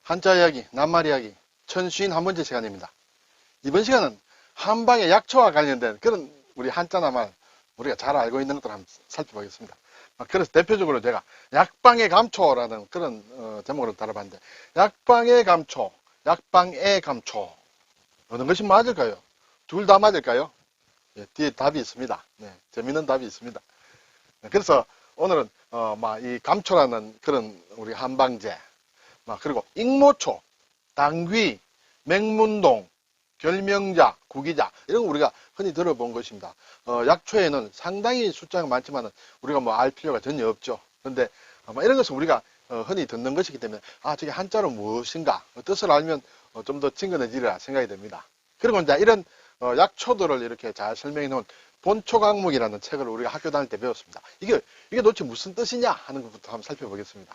한자 이야기, 낱말 이야기, 1051번째 시간입니다. 이번 시간은 한방의 약초와 관련된 그런 우리 한자 낱말 우리가 잘 알고 있는 것들을 한번 살펴보겠습니다. 그래서 대표적으로 제가 약방의 감초라는 그런 제목으로 다뤄봤는데, 약방의 감초, 약방의 감초, 어느 것이 맞을까요? 둘 다 맞을까요? 예, 뒤에 답이 있습니다. 네, 재밌는 답이 있습니다. 그래서 오늘은 이 감초라는 그런 우리 한방제, 그리고 익모초, 당귀, 맹문동, 결명자, 구기자, 이런 거 우리가 흔히 들어본 것입니다. 약초에는 상당히 숫자가 많지만 우리가 알 필요가 전혀 없죠. 그런데 이런 것은 우리가 흔히 듣는 것이기 때문에 저게 한자로 무엇인가 뜻을 알면 좀 더 친근해지리라 생각이 됩니다. 그리고 이제 이런 약초들을 이렇게 잘 설명해 놓은 본초강목이라는 책을 우리가 학교 다닐 때 배웠습니다. 이게 도대체 무슨 뜻이냐 하는 것부터 한번 살펴보겠습니다.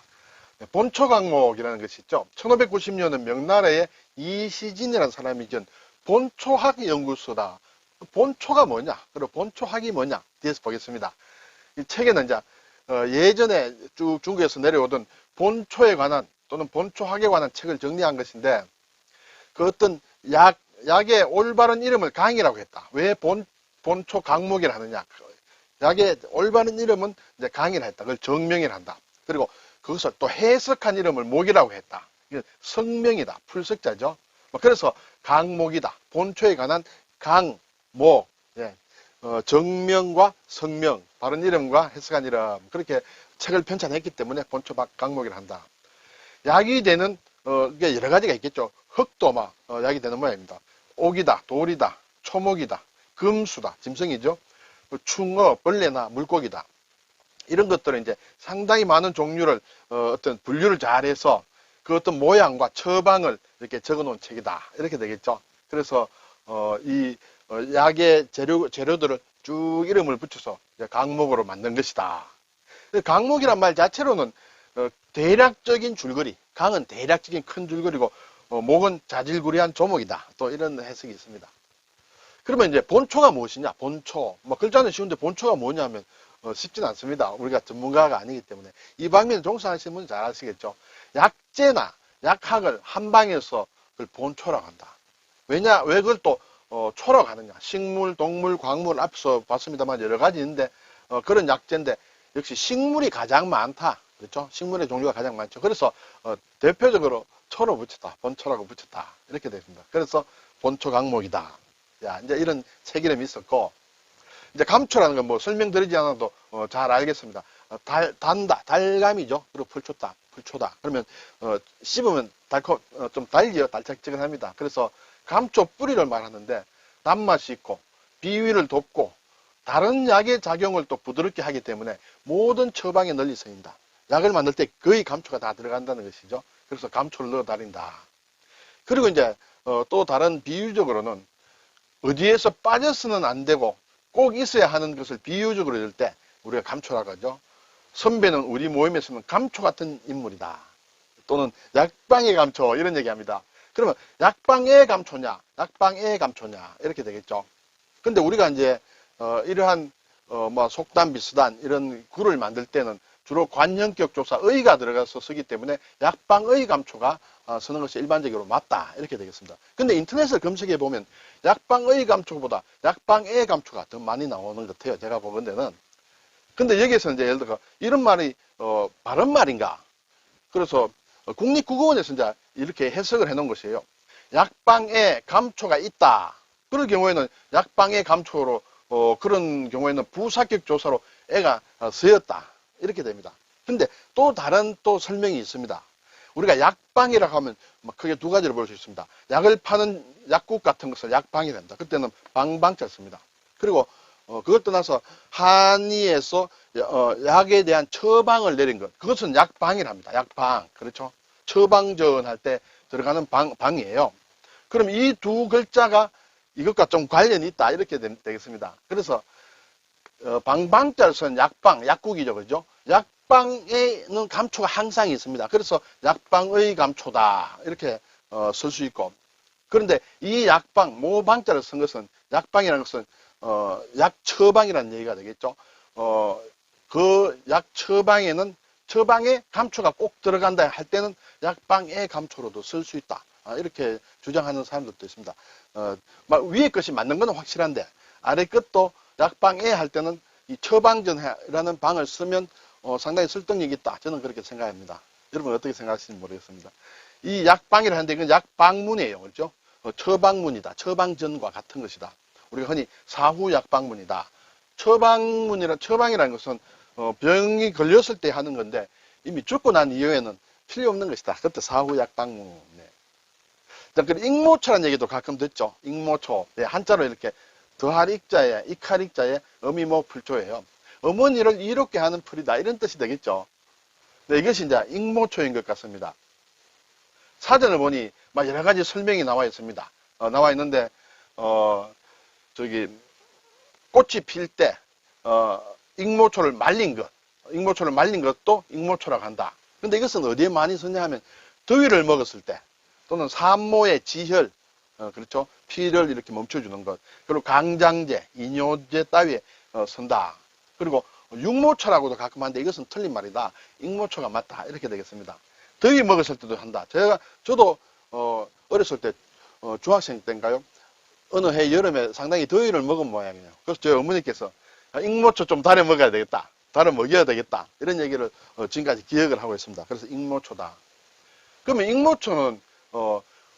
본초강목이라는 것이 있죠. 1590년은 명나라의 이시진이라는 사람이 지은 본초학 연구소다. 본초가 뭐냐? 그리고 본초학이 뭐냐? 뒤에서 보겠습니다. 이 책에는 이제 예전에 쭉 중국에서 내려오던 본초에 관한 또는 본초학에 관한 책을 정리한 것인데, 그 어떤 약의 올바른 이름을 강이라고 했다. 왜 본초 강목이라 하느냐? 약의 올바른 이름은 이제 강이라 했다. 그걸 정명이라 한다. 그리고 그것을 또 해석한 이름을 목이라고 했다. 이게 성명이다. 풀석자죠. 그래서 강목이다. 본초에 관한 강, 목, 예. 정명과 성명, 바른 이름과 해석한 이름, 그렇게 책을 편찬했기 때문에 본초 강목이라 한다. 약이 되는 이게 여러 가지가 있겠죠. 흙도 약이 되는 모양입니다. 옥이다, 돌이다, 초목이다, 금수다, 짐승이죠. 충어, 벌레나 물고기다. 이런 것들은 이제 상당히 많은 종류를 어떤 분류를 잘해서 그 어떤 모양과 처방을 이렇게 적어 놓은 책이다. 이렇게 되겠죠. 그래서 이 약의 재료들을 쭉 이름을 붙여서 강목으로 만든 것이다. 강목이란 말 자체로는 대략적인 줄거리, 강은 대략적인 큰 줄거리고 목은 자질구레한 조목이다. 또 이런 해석이 있습니다. 그러면 이제 본초가 무엇이냐? 본초. 글자는 쉬운데 본초가 뭐냐면 쉽진 않습니다. 우리가 전문가가 아니기 때문에. 이 방면에 종사하시는 분은 잘 아시겠죠. 약재나 약학을 한방에서 그걸 본초라고 한다. 왜 그걸 또 초라고 하느냐? 식물, 동물, 광물 앞서 봤습니다만 여러 가지 있는데 그런 약재인데 역시 식물이 가장 많다. 그렇죠? 식물의 종류가 가장 많죠. 그래서 대표적으로 초로 붙였다. 본초라고 붙였다. 이렇게 됩니다. 그래서 본초 강목이다. 이제 이런 책 이름이 있었고, 이제 감초라는 건 설명드리지 않아도 잘 알겠습니다. 단다, 달감이죠. 그리고 풀초다. 그러면 씹으면 좀 달지요. 달짝지근합니다. 그래서 감초 뿌리를 말하는데 단맛이 있고 비위를 돋고 다른 약의 작용을 또 부드럽게 하기 때문에 모든 처방에 널리 쓰인다. 약을 만들 때 거의 감초가 다 들어간다는 것이죠. 그래서 감초를 넣어 다린다. 그리고 이제 또 다른 비유적으로는 어디에서 빠져서는 안 되고 꼭 있어야 하는 것을 비유적으로 할 때 우리가 감초라고 하죠. 선배는 우리 모임에서는 감초 같은 인물이다. 또는 약방의 감초, 이런 얘기합니다. 그러면 약방의 감초냐, 약방의 감초냐, 이렇게 되겠죠. 근데 우리가 이제 이러한 속담 비슷한 이런 구를 만들 때는 주로 관형격 조사 의가 들어가서 쓰기 때문에 약방의 감초가 쓰는 것이 일반적으로 맞다, 이렇게 되겠습니다. 근데 인터넷을 검색해 보면 약방의 감초보다 약방의 감초가 더 많이 나오는 것 같아요. 제가 보는 데는. 근데 여기에서 이제 예를 들어 이런 말이 바른 말인가? 그래서 국립국어원에서 이제 이렇게 해석을 해 놓은 것이에요. 약방에 감초가 있다. 그럴 경우에는 약방의 감초로 그런 경우에는 부사격 조사로 애가 쓰였다. 이렇게 됩니다. 근데 또 다른 또 설명이 있습니다. 우리가 약방이라고 하면 크게 두 가지를 볼 수 있습니다. 약을 파는 약국 같은 것을 약방이 된다. 그때는 방방자 씁니다. 그리고 그것 떠나서 한의에서 약에 대한 처방을 내린 것, 그것은 약방이랍니다. 약방. 그렇죠? 처방전 할 때 들어가는 방이에요. 그럼 이 두 글자가 이것과 좀 관련이 있다, 이렇게 되겠습니다. 그래서 방방자를 쓴 약방, 약국이죠. 그죠? 약방에는 감초가 항상 있습니다. 그래서 약방의 감초다, 이렇게 쓸 수 있고, 그런데 이 약방, 모방자를 쓴 것은, 약방이라는 것은 약 처방이라는 얘기가 되겠죠. 그 약 처방에는 처방에 감초가 꼭 들어간다 할 때는 약방의 감초로도 쓸 수 있다. 이렇게 주장하는 사람들도 있습니다. 위에 것이 맞는 건 확실한데 아래 것도 약방에 할 때는 이 처방전이라는 방을 쓰면 상당히 설득력이 있다. 저는 그렇게 생각합니다. 여러분 어떻게 생각하시는지 모르겠습니다. 이 약방이라 하는데 이건 약방문이에요. 그렇죠? 처방문이다. 처방전과 같은 것이다. 우리가 흔히 사후약방문이다. 처방이라는 것은 병이 걸렸을 때 하는 건데 이미 죽고 난 이후에는 필요 없는 것이다. 그때 사후약방문. 네. 자, 그리고 익모초라는 얘기도 가끔 듣죠. 익모초. 네, 한자로 이렇게 더할 익자에, 익할 익자에 어미모 풀초예요. 어머니를 이롭게 하는 풀이다. 이런 뜻이 되겠죠. 네, 이것이 이제 익모초인 것 같습니다. 사전을 보니 막 여러 가지 설명이 나와 있습니다. 나와 있는데, 꽃이 필 때, 익모초를 말린 것도 익모초라고 한다. 근데 이것은 어디에 많이 쓰냐 하면, 더위를 먹었을 때, 또는 산모의 지혈, 그렇죠. 피를 이렇게 멈춰주는 것. 그리고 강장제, 이뇨제 따위에 쓴다. 그리고 육모초라고도 가끔 하는데 이것은 틀린 말이다. 익모초가 맞다. 이렇게 되겠습니다. 더위 먹었을 때도 한다. 저도, 어렸을 때, 중학생 때인가요? 어느 해 여름에 상당히 더위를 먹은 모양이에요. 그래서 저희 어머니께서 익모초 좀 달여 먹어야 되겠다. 달여 먹여야 되겠다. 이런 얘기를 지금까지 기억을 하고 있습니다. 그래서 익모초다. 그러면 익모초는,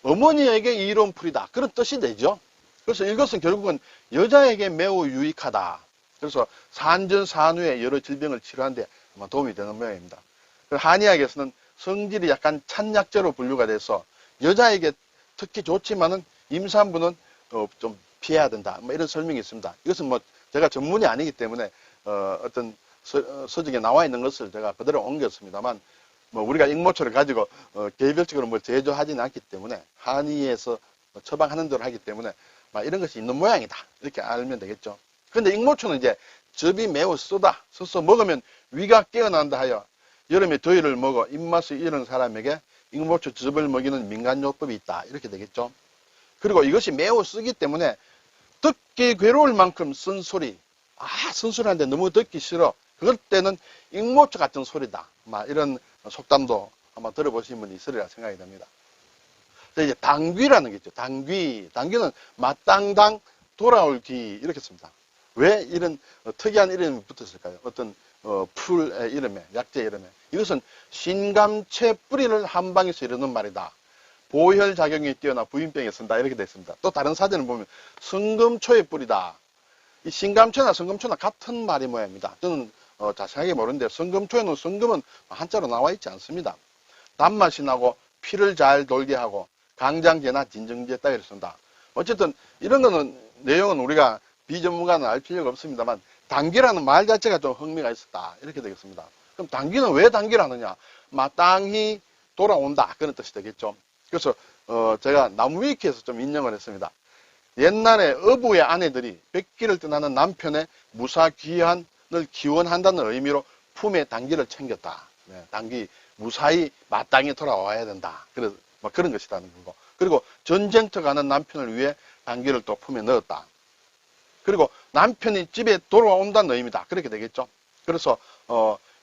어머니에게 이로운 풀이다. 그런 뜻이 되죠. 그래서 이것은 결국은 여자에게 매우 유익하다. 그래서 산전, 산후의 여러 질병을 치료하는 데 도움이 되는 모양입니다. 한의학에서는 성질이 약간 찬 약재로 분류가 돼서 여자에게 특히 좋지만은 임산부는 좀 피해야 된다. 이런 설명이 있습니다. 이것은 제가 전문이 아니기 때문에 어떤 서적에 나와 있는 것을 제가 그대로 옮겼습니다만 우리가 익모초를 가지고 개별적으로 제조하지는 않기 때문에 한의에서 처방하는 대로 하기 때문에 이런 것이 있는 모양이다. 이렇게 알면 되겠죠. 근데 익모초는 이제 즙이 매우 써서 먹으면 위가 깨어난다 하여 여름에 더위를 먹어 입맛이 이런 사람에게 익모초 즙을 먹이는 민간요법이 있다. 이렇게 되겠죠. 그리고 이것이 매우 쓰기 때문에 듣기 괴로울 만큼 쓴 소리, 쓴소리한데 너무 듣기 싫어. 그럴 때는 익모초 같은 소리다. 이런 속담도 아마 들어보신 분이 있으리라 생각이 됩니다. 이제 당귀라는 게 있죠. 당귀는 마땅당 돌아올 귀 이렇게 씁니다. 왜 이런 특이한 이름이 붙었을까요? 어떤 풀의 이름에, 약재 이름에. 이것은 신감채 뿌리를 한 방에서 이루는 말이다. 보혈작용이 뛰어나 부인병에 쓴다. 이렇게 되어 있습니다. 또 다른 사전을 보면 성금초의 뿌리다. 이 신감초나 성금초나 같은 말이 모양입니다. 저는 자세하게 모르는데 성금초에는 성금은 한자로 나와 있지 않습니다. 단맛이 나고 피를 잘 돌게 하고 강장제나 진정제 따위를 쓴다. 어쨌든 이런 거는 내용은 우리가 비전문가는 알 필요가 없습니다만 당귀라는 말 자체가 좀 흥미가 있었다. 이렇게 되겠습니다. 그럼 당귀는 왜 당귀를 하느냐? 마땅히 돌아온다. 그런 뜻이 되겠죠. 그래서 제가 나무위키에서 좀 인용을 했습니다. 옛날에 어부의 아내들이 백기를 떠나는 남편의 무사귀환을 기원한다는 의미로 품에 당귀를 챙겼다. 네, 당귀 무사히 마땅히 돌아와야 된다. 그래서 그런 것이라는 거고. 그리고 전쟁터 가는 남편을 위해 당귀를 또 품에 넣었다. 그리고 남편이 집에 돌아온다는 의미다. 그렇게 되겠죠. 그래서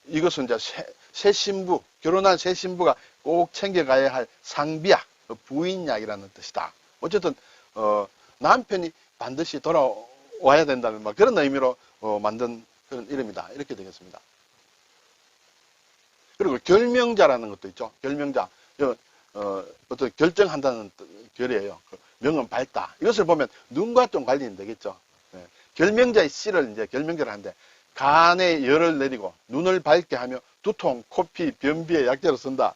이것은 이제 새 신부, 결혼한 새 신부가 꼭 챙겨가야 할 상비약, 부인약이라는 뜻이다. 어쨌든 남편이 반드시 돌아와야 된다는 그런 의미로 만든 그런 이름이다. 이렇게 되겠습니다. 그리고 결명자라는 것도 있죠. 결명자. 어떤 결정한다는 결이에요. 명은 밝다. 이것을 보면 눈과 좀 관련이 되겠죠. 네. 결명자의 씨를 이제 결명자를 하는데 간에 열을 내리고 눈을 밝게 하며 두통, 코피, 변비에 약재로 쓴다.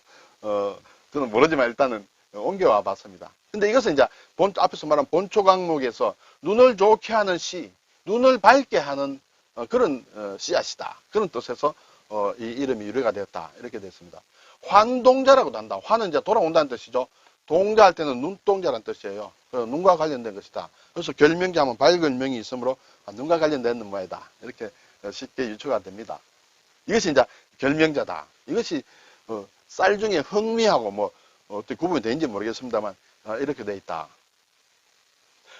저는 모르지만 일단은 옮겨와 봤습니다. 근데 이것은 이제 앞에서 말한 본초 강목에서 눈을 좋게 하는 씨, 눈을 밝게 하는 그런 씨앗이다. 그런 뜻에서 이 이름이 유래가 되었다. 이렇게 됐습니다. 환동자라고도 한다. 환은 이제 돌아온다는 뜻이죠. 동자할 때는 눈동자라는 뜻이에요. 눈과 관련된 것이다. 그래서 결명자하면 밝은 명이 있으므로 눈과 관련된 모양이다. 이렇게 쉽게 유추가 됩니다. 이것이 이제 결명자다. 이것이 쌀 중에 흥미하고 어떻게 구분이 되는지 모르겠습니다만 이렇게 돼 있다.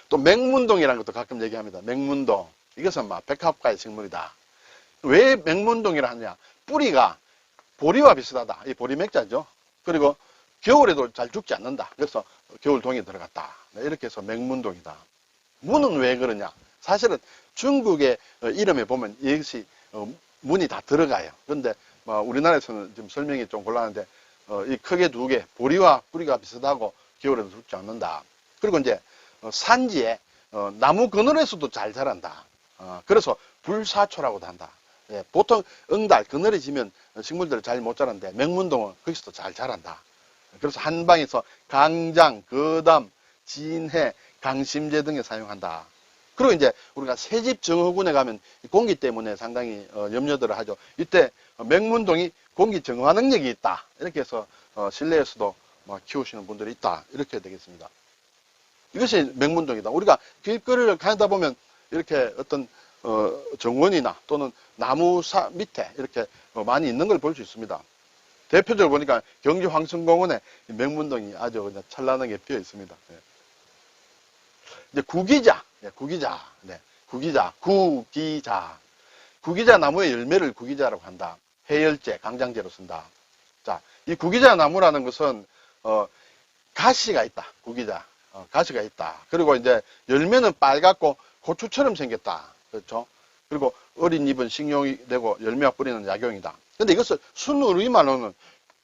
또 맹문동이라는 것도 가끔 얘기합니다. 맹문동. 이것은 백합과의 식물이다. 왜 맹문동이라 하느냐? 뿌리가 보리와 비슷하다. 이 보리맥자죠. 그리고 겨울에도 잘 죽지 않는다. 그래서 겨울동에 들어갔다. 네, 이렇게 해서 맹문동이다. 문은 왜 그러냐? 사실은 중국의 이름에 보면 이것이 문이 다 들어가요. 그런데 우리나라에서는 지금 설명이 좀 곤란한데 이 크게 두 개, 보리와 뿌리가 비슷하고 겨울에도 죽지 않는다. 그리고 이제 산지에 나무 그늘에서도 잘 자란다. 그래서 불사초라고도 한다. 예, 보통 응달, 그늘이 지면 식물들을 잘 못 자란데 맹문동은 거기서도 잘 자란다. 그래서 한방에서 강장, 거담, 진해, 강심제 등에 사용한다. 그리고 이제 우리가 새집 정화군에 가면 공기 때문에 상당히 염려들을 하죠. 이때 맹문동이 공기 정화 능력이 있다. 이렇게 해서 실내에서도 키우시는 분들이 있다. 이렇게 되겠습니다. 이것이 맹문동이다. 우리가 길거리를 가다 보면 이렇게 어떤 정원이나 또는 나무사 밑에 이렇게 많이 있는 걸 볼 수 있습니다. 대표적으로 보니까 경기 황천공원에 맹문동이 아주 그냥 찬란하게 피어 있습니다. 네. 이제 구기자, 네, 구기자, 네, 구기자, 구기자. 구기자 나무의 열매를 구기자라고 한다. 해열제, 강장제로 쓴다. 자, 이 구기자 나무라는 것은 가시가 있다. 구기자, 가시가 있다. 그리고 이제 열매는 빨갛고 고추처럼 생겼다. 그렇죠? 그리고 어린 잎은 식용이 되고 열매와 뿌리는 약용이다. 근데 이것을 순우리말로는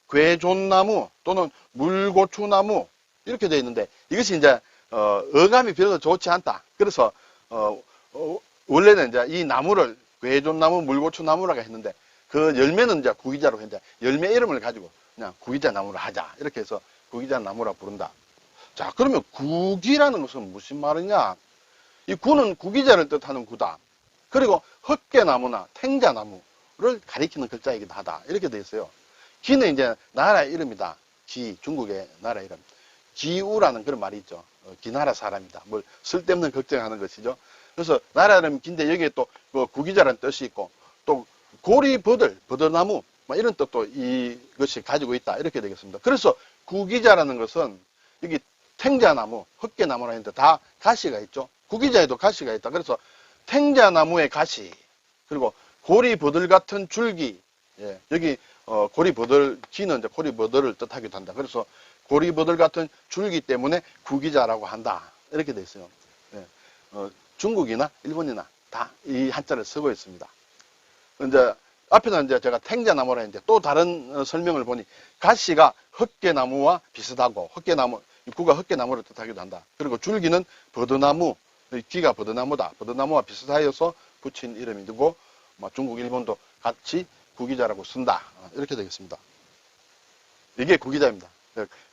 괴존나무 또는 물고추나무 이렇게 되어 있는데 이것이 이제 어감이 별로 좋지 않다. 그래서 원래는 이제 이 나무를 괴존나무, 물고추나무라고 했는데 그 열매는 이제 구기자로 했는데 열매 이름을 가지고 그냥 구기자 나무를 하자. 이렇게 해서 구기자 나무라 부른다. 자, 그러면 구기라는 것은 무슨 말이냐? 이 구는 구기자를 뜻하는 구다. 그리고 헛개나무나 탱자나무를 가리키는 글자이기도 하다. 이렇게 되어 있어요. 기는 이제 나라의 이름이다. 기, 중국의 나라 이름. 기우라는 그런 말이 있죠. 기나라 사람이다. 뭘 쓸데없는 걱정하는 것이죠. 그래서 나라 이름 긴데 여기에 또 구기자라는 뜻이 있고 또 고리버들, 버들나무 이런 뜻도 이것이 가지고 있다. 이렇게 되겠습니다. 그래서 구기자라는 것은 여기 탱자나무, 헛개나무라 했는데 다 가시가 있죠. 구기자에도 가시가 있다. 그래서 탱자나무의 가시, 그리고 고리버들 같은 줄기, 예, 여기 고리버들, 기는 이제 고리버들을 뜻하기도 한다. 그래서 고리버들 같은 줄기 때문에 구기자라고 한다. 이렇게 돼 있어요. 예, 중국이나 일본이나 다 이 한자를 쓰고 있습니다. 이제 앞에는 이제 제가 탱자나무라 했는데 또 다른 설명을 보니 가시가 헛개나무와 비슷하고 헛개나무, 구가 헛개나무를 뜻하기도 한다. 그리고 줄기는 버드나무, 기가 버드나무다. 버드나무와 비슷하여서 붙인 이름이고 중국, 일본도 같이 구기자라고 쓴다. 이렇게 되겠습니다. 이게 구기자입니다.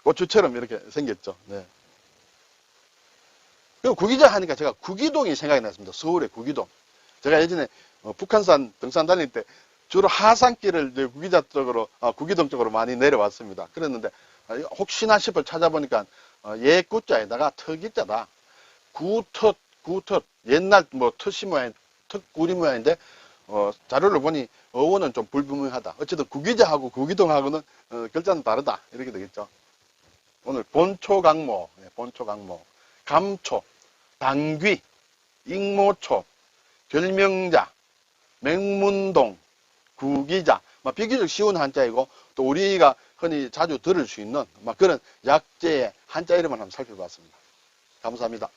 고추처럼 이렇게 생겼죠. 네. 그리고 구기자 하니까 제가 구기동이 생각이 났습니다. 서울의 구기동. 제가 예전에 북한산 등산 다닐 때 주로 하산길을 구기자 쪽으로, 구기동 쪽으로 많이 내려왔습니다. 그랬는데 혹시나 싶어 찾아보니까 예구자에다가 턱기자다. 구텄, 옛날 텄이 모양, 턱구리 모양인데 자료를 보니 어원은 좀 불분명하다. 어쨌든 구기자하고 구기동하고는 글자는 다르다. 이렇게 되겠죠. 오늘 본초강모, 본초강모, 감초, 당귀, 익모초, 결명자, 맹문동, 구기자, 비교적 쉬운 한자이고 또 우리가 흔히 자주 들을 수 있는 그런 약재의 한자 이름을 한번 살펴봤습니다. 감사합니다.